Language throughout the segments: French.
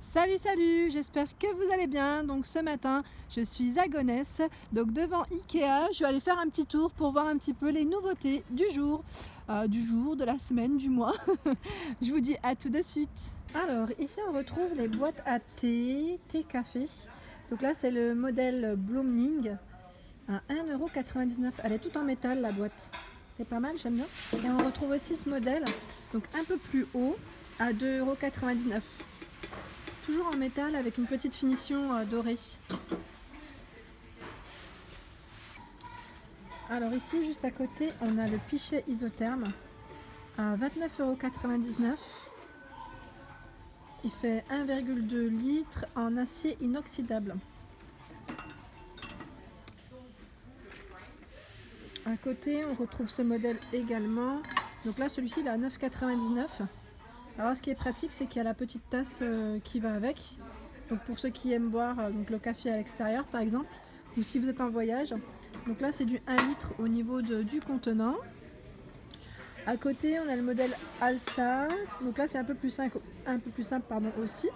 Salut, salut, j'espère que vous allez bien. Donc ce matin, je suis à Gonesse, donc devant Ikea. Je vais aller faire un petit tour pour voir un petit peu les nouveautés du jour, de la semaine, du mois. Je vous dis à tout de suite. Alors ici on retrouve les boîtes à thé, café. Donc là c'est le modèle Blooming à 1,99 €. Elle est toute en métal la boîte. C'est pas mal, j'aime bien. Et on retrouve aussi ce modèle, donc un peu plus haut, à 2,99 €. Toujours en métal avec une petite finition dorée. Alors ici juste à côté on a le pichet isotherme à 29,99 €. Il fait 1,2 litres en acier inoxydable. À côté on retrouve ce modèle également. Donc là celui-ci il est à 9,99 €. Alors ce qui est pratique, c'est qu'il y a la petite tasse qui va avec. Donc pour ceux qui aiment boire donc le café à l'extérieur par exemple, ou si vous êtes en voyage. Donc là c'est du 1 litre au niveau du contenant. À côté on a le modèle Alsa. Donc là c'est un peu plus simple aussi.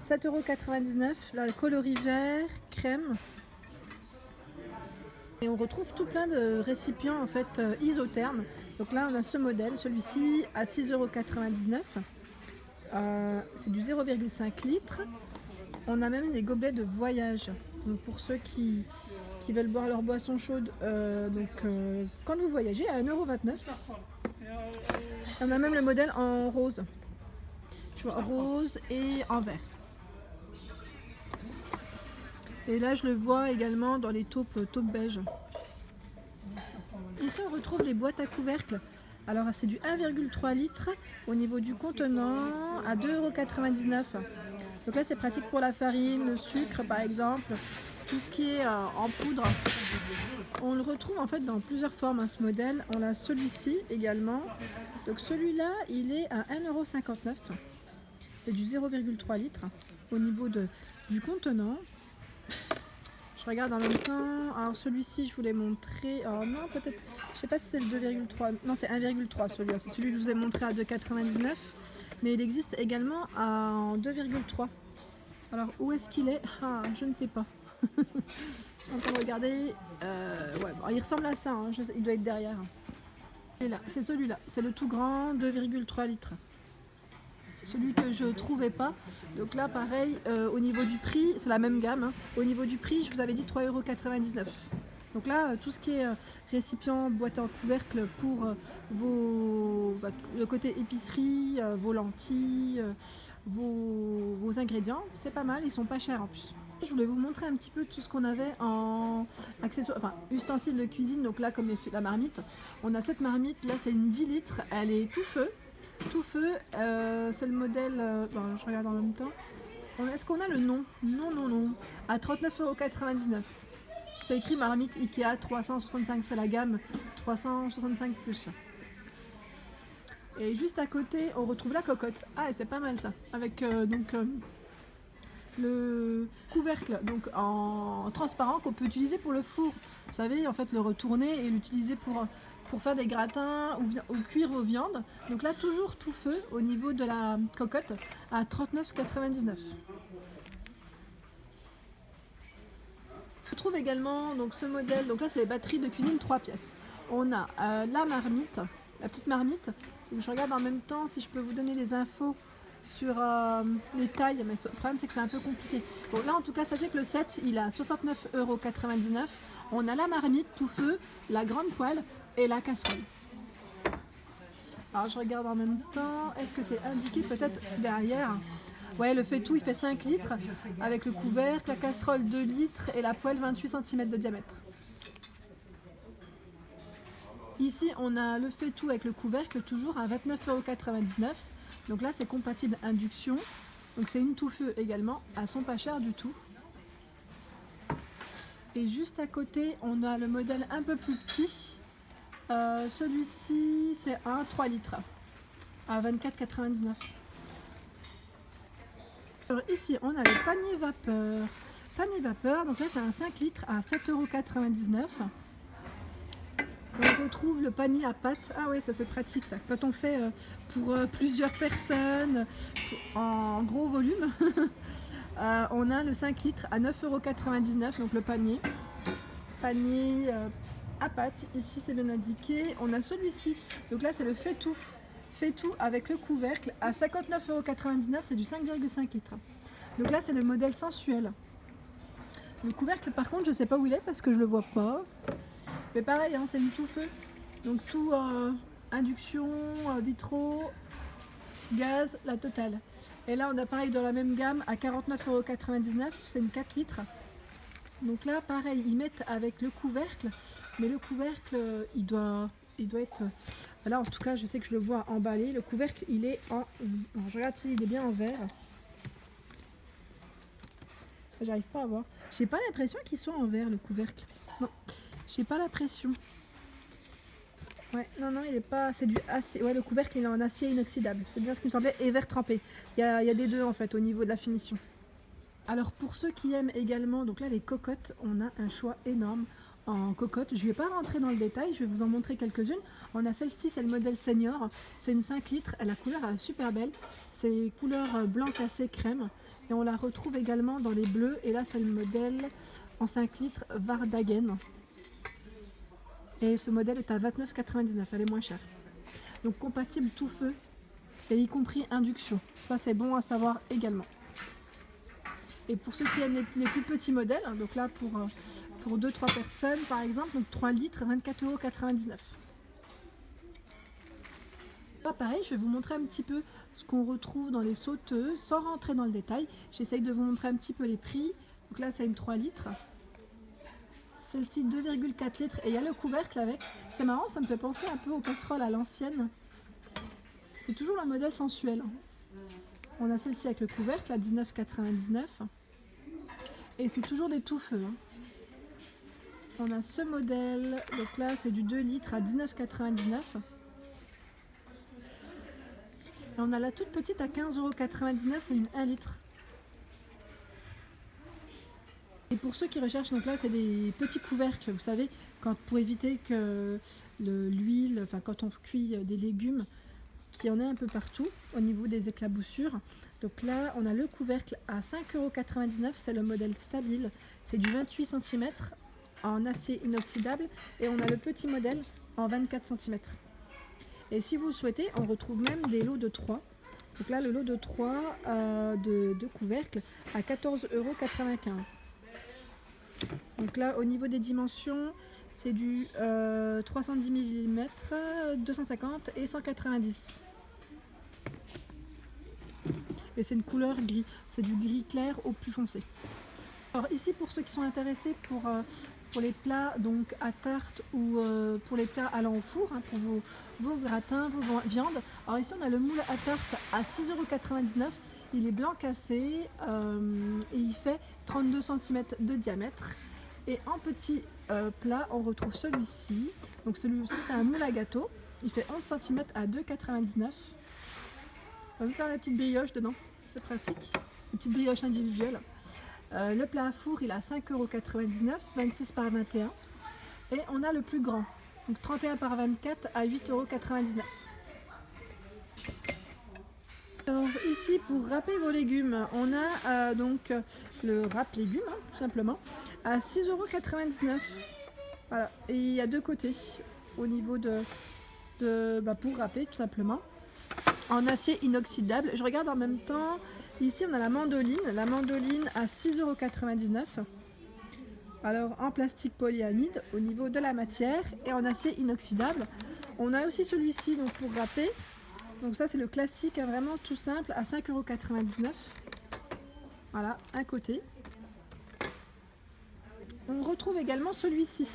7,99 €. Là le coloris vert, crème. Et on retrouve tout plein de récipients en fait isothermes. Donc là on a ce modèle, celui-ci à 6,99 €. C'est du 0,5 litres. On a même des gobelets de voyage. Donc pour ceux qui veulent boire leur boisson chaude quand vous voyagez à 1,29 €. On a même le modèle en rose. Je vois rose et en vert. Et là je le vois également dans les taupes beige. Ici on retrouve les boîtes à couvercles. Alors c'est du 1,3 litres au niveau du contenant à 2,99 €. Donc là c'est pratique pour la farine, le sucre par exemple, tout ce qui est en poudre. On le retrouve en fait dans plusieurs formes ce modèle. On a celui-ci également. Donc celui-là il est à 1,59 €. C'est du 0,3 litres au niveau du contenant. Je regarde en même temps. Alors celui-ci je vous l'ai montré. Alors non, peut-être, je sais pas si c'est le 2,3. Non, c'est 1,3 celui-là. C'est celui que je vous ai montré à 2,99 €. Mais il existe également en 2,3. Alors où est-ce qu'il est? Ah, je ne sais pas. En train de regarder. Ouais, bon, il ressemble à ça, hein. Il doit être derrière. Et là, c'est celui-là. C'est le tout grand, 2,3 litres. Celui que je trouvais pas. Donc là pareil, au niveau du prix, c'est la même gamme, hein. Au niveau du prix, je vous avais dit 3,99 €. Donc là, tout ce qui est récipient, boîte en couvercle pour le côté épicerie, vos lentilles, vos ingrédients, c'est pas mal, ils sont pas chers en plus. Je voulais vous montrer un petit peu tout ce qu'on avait en accessoires, enfin ustensiles de cuisine. Donc là, comme la marmite, on a cette marmite, là c'est une 10 litres, elle est tout feu. Tout feu, c'est le modèle, je regarde en même temps. Est-ce qu'on a le nom? Non. À 39,99 €. C'est écrit marmite Ikea 365, c'est la gamme 365 plus. Et juste à côté, on retrouve la cocotte. Ah, et c'est pas mal ça. Avec le couvercle donc en transparent qu'on peut utiliser pour le four. Vous savez, en fait, le retourner et l'utiliser pour faire des gratins ou cuire vos viandes. Donc là, toujours tout feu au niveau de la cocotte à 39,99 €. On trouve également donc ce modèle. Donc là, c'est les batteries de cuisine 3 pièces. On a la marmite, la petite marmite. Donc je regarde en même temps si je peux vous donner les infos sur les tailles, mais le problème c'est que c'est un peu compliqué. Bon, là en tout cas sachez que le set il est à 69,99 €. On a la marmite tout feu, la grande poêle et la casserole. Alors je regarde en même temps, est-ce que c'est indiqué peut-être derrière? Ouais, le fait-tout il fait 5 litres avec le couvercle, la casserole 2 litres et la poêle 28 cm de diamètre. Ici on a le fait-tout avec le couvercle toujours à 29,99 €. Donc là c'est compatible induction. Donc c'est une tout feu également, elles sont pas chères du tout. Et juste à côté on a le modèle un peu plus petit. Celui-ci c'est un 3 litres à 24,99 €. Alors ici on a le panier vapeur. Panier vapeur, donc là c'est un 5 litres à 7,99 €. On retrouve le panier à pâtes. Ah ouais, ça c'est pratique ça. Quand on fait pour plusieurs personnes en gros volume, on a le 5 litres à 9,99 €, donc le panier. Panier à pâtes, ici c'est bien indiqué. On a celui-ci, donc là c'est le fait tout avec le couvercle à 59,99 €, c'est du 5,5 litres. Donc là c'est le modèle sensuel. Le couvercle par contre je sais pas où il est parce que je le vois pas. Mais pareil, hein, c'est du tout feu. Donc tout induction, vitraux, gaz, la totale. Et là on a pareil dans la même gamme à 49,99 €, c'est une 4 litres. Donc là pareil, ils mettent avec le couvercle, mais le couvercle il doit être... Là en tout cas je sais que je le vois emballé. Le couvercle il est en... Alors, je regarde s'il est bien en verre. J'arrive pas à voir. J'ai pas l'impression qu'il soit en verre le couvercle. Non, j'ai pas l'impression. Ouais, non, il est pas. C'est du acier. Ouais, le couvercle il est en acier inoxydable. C'est bien ce qui me semblait. Et verre trempé. Il y a des deux en fait au niveau de la finition. Alors pour ceux qui aiment également, donc là les cocottes, on a un choix énorme en cocottes. Je ne vais pas rentrer dans le détail, je vais vous en montrer quelques-unes. On a celle-ci, c'est le modèle senior. C'est une 5 litres. La couleur elle est super belle. C'est couleur blanc cassé crème. Et on la retrouve également dans les bleus. Et là c'est le modèle en 5 litres Vardagen. Et ce modèle est à 29,99 €, elle est moins chère. Donc compatible tout feu et y compris induction. Ça c'est bon à savoir également. Et pour ceux qui aiment les plus petits modèles, hein, donc là pour 2-3 personnes par exemple, donc 3 litres, 24,99 €. Là pareil, je vais vous montrer un petit peu ce qu'on retrouve dans les sauteuses sans rentrer dans le détail. J'essaye de vous montrer un petit peu les prix. Donc là c'est une 3 litres. Celle-ci 2,4 litres et il y a le couvercle avec. C'est marrant, ça me fait penser un peu aux casseroles à l'ancienne. C'est toujours le modèle sensuel. On a celle-ci avec le couvercle à 19,99 €. Et c'est toujours des tout feux. On a ce modèle, donc là c'est du 2 litres à 19,99 €. Et on a la toute petite à 15,99 €, c'est une 1 litre. Et pour ceux qui recherchent, donc là c'est des petits couvercles, vous savez, pour éviter que l'huile, enfin quand on cuit des légumes, qu'il y en ait un peu partout au niveau des éclaboussures. Donc là on a le couvercle à 5,99 €, c'est le modèle Stabile, c'est du 28 cm en acier inoxydable et on a le petit modèle en 24 cm. Et si vous le souhaitez, on retrouve même des lots de 3. Donc là le lot de 3 de couvercles à 14,95 €. Donc là au niveau des dimensions c'est du 310 mm, 250 et 190. Et c'est une couleur gris, c'est du gris clair au plus foncé. Alors ici pour ceux qui sont intéressés pour les plats donc à tarte ou pour les plats allant au four, hein, pour vos gratins, vos viandes. Alors ici on a le moule à tarte à 6,99 €. Il est blanc cassé et il fait 32 cm de diamètre. Et en petit plat, on retrouve celui-ci. Donc celui-ci, c'est un moule à gâteau. Il fait 11 cm à 2,99 €. On va me faire la petite brioche dedans. C'est pratique. Une petite brioche individuelle. Le plat à four, il est à 5,99 €, 26 par 21. Et on a le plus grand. Donc 31 par 24 à 8,99 €. Alors ici pour râper vos légumes, on a donc le râpe légumes, hein, tout simplement, à 6,99 €. Voilà, et il y a deux côtés au niveau pour râper tout simplement, en acier inoxydable. Je regarde en même temps, ici on a la mandoline à 6,99 €. Alors en plastique polyamide au niveau de la matière et en acier inoxydable. On a aussi celui-ci donc pour râper. Donc ça c'est le classique, hein, vraiment tout simple, à 5,99 €. Voilà, un côté. On retrouve également celui-ci.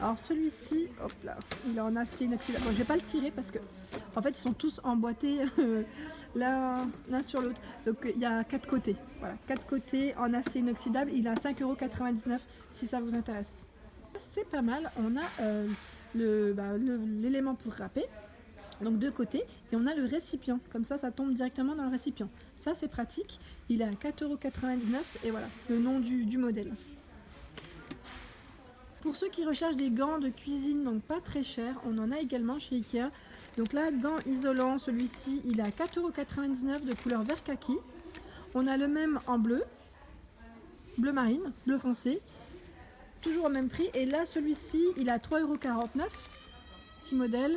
Alors celui-ci, hop là, il est en acier inoxydable. Bon, je vais pas le tirer parce que en fait ils sont tous emboîtés l'un sur l'autre. Donc il y a 4 côtés. Voilà, 4 côtés en acier inoxydable. Il est à 5,99 € si ça vous intéresse. C'est pas mal. On a l'élément pour râper. Donc deux côtés, et on a le récipient, comme ça tombe directement dans le récipient. Ça c'est pratique, il est à 4,99 € et voilà, le nom du modèle. Pour ceux qui recherchent des gants de cuisine, donc pas très chers, on en a également chez Ikea. Donc là, gants isolants, celui-ci, il est à 4,99 € de couleur vert kaki. On a le même en bleu, bleu marine, bleu foncé, toujours au même prix. Et là, celui-ci, il est à 3,49 €, petit modèle.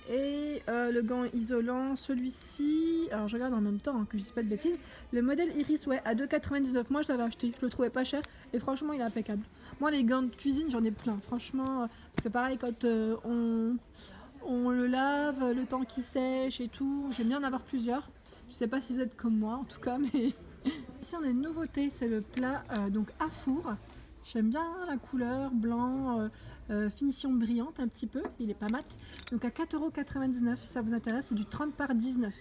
Et le gant isolant, celui-ci, alors je regarde en même temps, hein, que je dise pas de bêtises, le modèle Iris, ouais, à 2,99 €. Moi je l'avais acheté, je le trouvais pas cher et franchement il est impeccable. Moi les gants de cuisine j'en ai plein, franchement, parce que pareil quand on le lave, le temps qu'il sèche et tout, j'aime bien en avoir plusieurs. Je sais pas si vous êtes comme moi en tout cas, mais ici on a une nouveauté, c'est le plat donc à four. J'aime bien la couleur, blanc, finition brillante un petit peu, il est pas mat. Donc à 4,99 €, si ça vous intéresse, c'est du 30 par 19.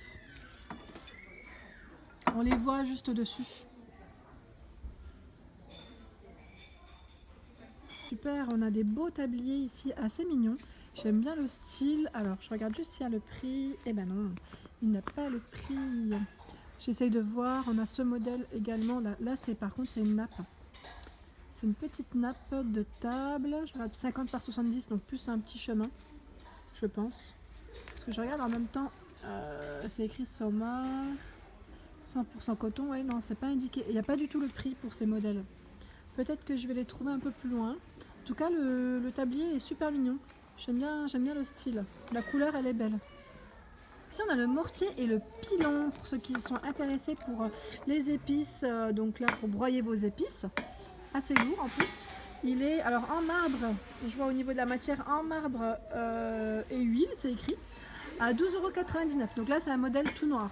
On les voit juste dessus. Super, on a des beaux tabliers ici, assez mignons. J'aime bien le style. Alors, je regarde juste s'il y a le prix. Eh ben non, il n'a pas le prix. J'essaye de voir, on a ce modèle également. Là c'est par contre, c'est une nappe. C'est une petite nappe de table, je regarde 50 par 70, donc plus un petit chemin, je pense. Parce que je regarde en même temps, c'est écrit Soma, 100% coton, ouais, non, c'est pas indiqué. Il n'y a pas du tout le prix pour ces modèles. Peut-être que je vais les trouver un peu plus loin. En tout cas, le tablier est super mignon. J'aime bien le style. La couleur, elle est belle. Ici, on a le mortier et le pilon, pour ceux qui sont intéressés pour les épices, donc là, pour broyer vos épices. Assez lourd en plus. Il est alors en marbre, je vois au niveau de la matière en marbre et huile, c'est écrit, à 12,99 €. Donc là c'est un modèle tout noir.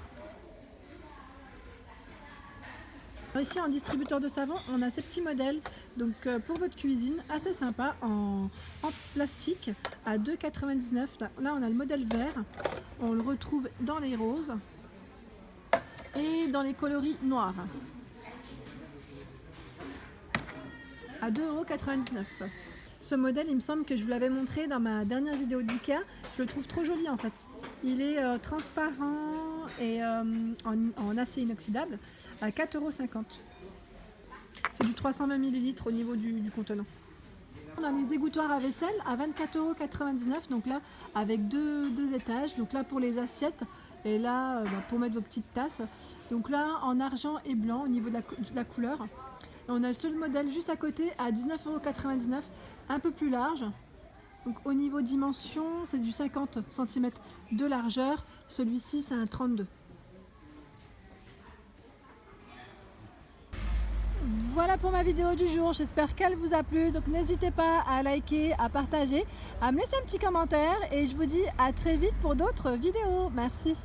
Alors ici en distributeur de savon, on a ces petits modèles donc pour votre cuisine, assez sympa en plastique à 2,99 €. Là on a le modèle vert, on le retrouve dans les roses et dans les coloris noirs. À 2,99 €. Ce modèle, il me semble que je vous l'avais montré dans ma dernière vidéo d'Ikea. Je le trouve trop joli en fait. Il est transparent et en acier inoxydable à 4,50 €. C'est du 320 ml au niveau du contenant. On a les égouttoirs à vaisselle à 24,99 €. Donc là, avec deux étages. Donc là pour les assiettes et là pour mettre vos petites tasses. Donc là en argent et blanc au niveau de la couleur. Et on a le seul modèle juste à côté à 19,99 €, un peu plus large. Donc au niveau dimension, c'est du 50 cm de largeur. Celui-ci, c'est un 32. Voilà pour ma vidéo du jour, j'espère qu'elle vous a plu. Donc n'hésitez pas à liker, à partager, à me laisser un petit commentaire. Et je vous dis à très vite pour d'autres vidéos. Merci.